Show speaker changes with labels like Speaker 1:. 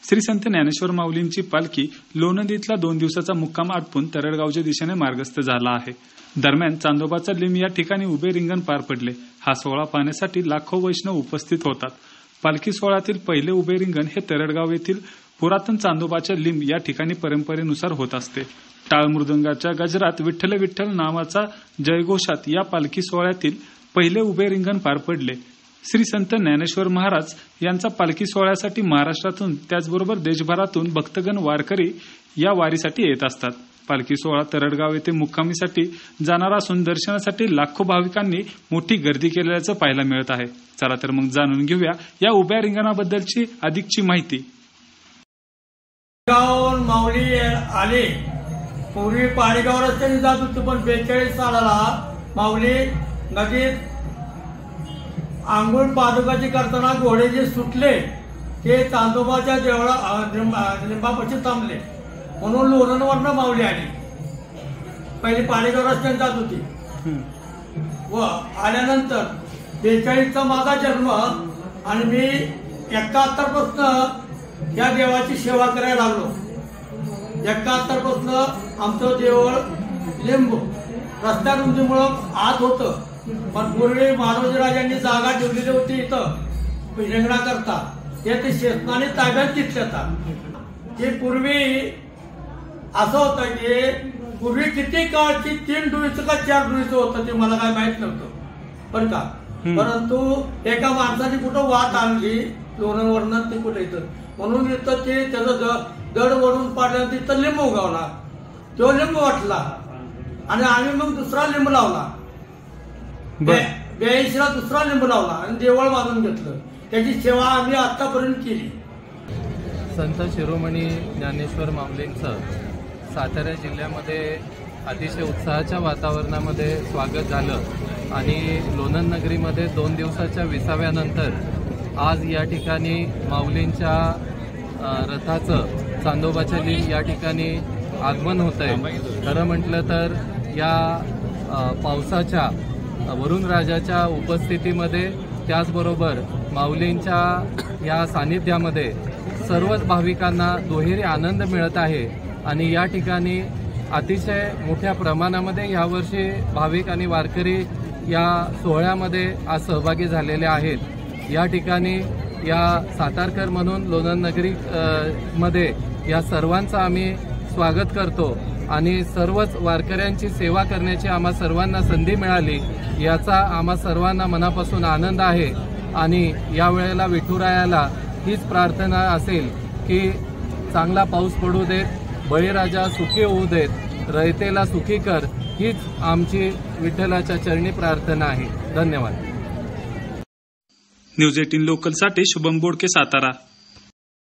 Speaker 1: श्री संत ज्ञानेश्वर माऊलींची पालखी लोणंदीतला 2 दिवसाचा मुक्काम आटपून तरडगावच्या दिशेने मार्गस्थ झाला आहे। दरम्यान चांदोबाचा लिंब या ठिकाणी उभे रिंगण पार पडले। हा सोहळा पाहण्यासाठी लाखो वैष्णव उपस्थित होतात। पालखी सोहळ्यातील पहिले उभे रिंगण हे तरडगाव येथील पुरातन चांदोबाच्या लिंब या ठिकाणी परंपरेनुसार होत असते। टाळ मृदंगाच्या गजरात विठ्ठल विठ्ठल नावाचा जयघोषात या पालखी सोहळ्यातील पहिले उभे रिंगण पार पडले। श्री संत ज्ञानेश्वर महाराज यांचा पालखी सोहळ्यासाठी महाराष्ट्रातून त्याचबरोबर देशभरातून भक्तगण वारकरी या वारीसाठी येत असतात। पालखी सोहळा तरडगाव येथे मुक्कामीसाठी जाणारा असून दर्शनासाठी लाखो भाविकांनी मोठी गर्दी केल्याचं पाहायला मिळत आहे। चला तर मग जाणून घेऊया या उभ्या रिंगणाबद्दलची अधिकची माहिती।
Speaker 2: माऊली आले पूर्वी पाणीगाव रस्त्याने जात होती, पण 42 सालाला माऊली नदीत आंघोळ पादुकाची करताना घोडे जे सुटले ते चांदोबाच्या देवळा लिंबापाशी थांबले, म्हणून लोणंदवरनं माऊली आली। पहिली पाणीगाव रस्त्याने जात होती व आल्यानंतर 42चा माझा जन्म आणि मी 71 पासून या देवाची सेवा करायला लागलो। 71 पासून आमचं देवळ लिंब रस्त्या रुंदीमुळं आत होतं, पण पूर्वी महाराजांनी जागा ठेवलेली होती इथं रिंगणा करता, ते शेतनाने ताब्यात घेतलं। ते पूर्वी असं होतं की पूर्वी किती काळची 3 डुईचं का 4 डुईचं होतं ते मला काय माहित नव्हतं बरं का। परंतु एका माणसाने कुठं वाट आणली लोणंदवरनं ते कुठे येतं, म्हणून इथं ते त्याचं दड वळून पाडल्यानंतर तिथं लिंब उगवला, तो लिंब वाटला आणि आम्ही मग दुसरा लिंब लावला। 82ला दुसरा लिंब लावला आणि देवळ बांधून घेतलं। त्याची सेवा आम्ही आतापर्यंत केली।
Speaker 3: संत शिरोमणी ज्ञानेश्वर माऊलींचं सातारा जिल्ह्यामध्ये अतिशय उत्साहाच्या वातावरणामध्ये स्वागत झालं आणि लोणंद नगरीमध्ये 2 दिवसाच्या विसाव्यानंतर आज या ठिकाणी माऊलींच्या रथाचं चांदोबाच्या लिंब या ठिकाणी आगमन होत आहे। खरं म्हटलं तर या पावसाच्या वरुण राजाच्या उपस्थितीमध्ये त्याचबरोबर माऊलींच्या या सानिध्यामध्ये सर्वच भाविकांना दुहेरी आनंद मिळत आहे आणि या ठिकाणी अतिशय मोठ्या प्रमाणामध्ये यावर्षी भाविक आणि वारकरी या सोहळ्यामध्ये आज सहभागी झालेले आहेत। या ठिकाणी या सातारकर म्हणून लोणंद नगरी मध्ये या सर्वांचं आम्ही स्वागत करतो आणि सर्वच वारकऱ्यांची सेवा करण्याची आम्हा सर्वांना संधी मिळाली याचा आम्हा सर्वांना मनापासून आनंद आहे। आणि या वेळेला विठुरायाला हीच प्रार्थना असेल की चांगला पाऊस पडू देत, बळीराजा सुखी होऊ देत, रयतेला सुखी कर, हीच आमची विठ्ठलाच्या चरणी प्रार्थना आहे। धन्यवाद।
Speaker 1: न्यूज 18 लोकलसाठी शुभम बोडके, सातारा।